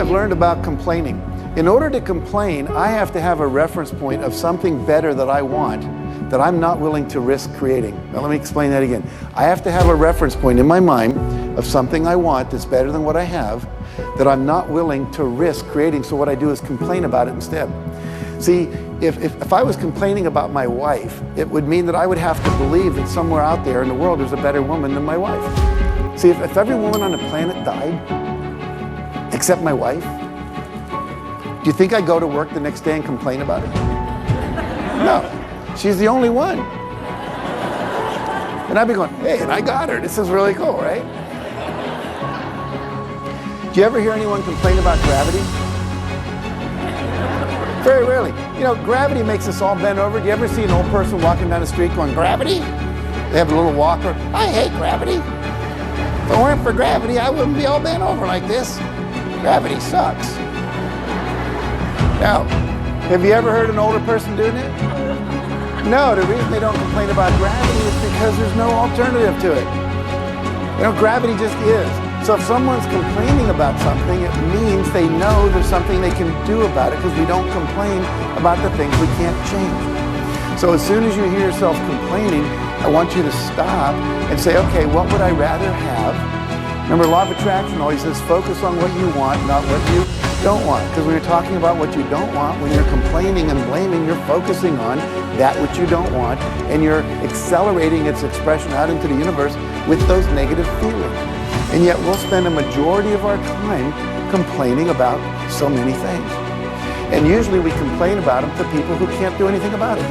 I've learned about complaining. In order to complain, I have to have a reference point of something better that I want that I'm not willing to risk creating. Now let me explain that again. I have to have a reference point in my mind of something I want that's better than what I have that I'm not willing to risk creating. So what I do is complain about it instead. See, if I was complaining about my wife, it would mean that I would have to believe that somewhere out there in the world there's a better woman than my wife. See, if every woman on the planet died, except my wife, do you think I'd go to work the next day and complain about it? No, she's the only one. And I'd be going, hey, and I got her. This is really cool, right? Do you ever hear anyone complain about gravity? Very rarely. You know, gravity makes us all bend over. Do you ever see an old person walking down the street going, gravity? They have a little walker. I hate gravity. If it weren't for gravity, I wouldn't be all bent over like this. Gravity sucks. Now, have you ever heard an older person doing it? No, the reason they don't complain about gravity is because there's no alternative to it. You know, gravity just is. So if someone's complaining about something, it means they know there's something they can do about it, because we don't complain about the things we can't change. So as soon as you hear yourself complaining, I want you to stop and say, okay, what would I rather have? Remember, law of attraction always says focus on what you want, not what you don't want. Because when you're talking about what you don't want, when you're complaining and blaming, you're focusing on that which you don't want, and you're accelerating its expression out into the universe with those negative feelings. And yet we'll spend a majority of our time complaining about so many things. And usually we complain about them to people who can't do anything about it.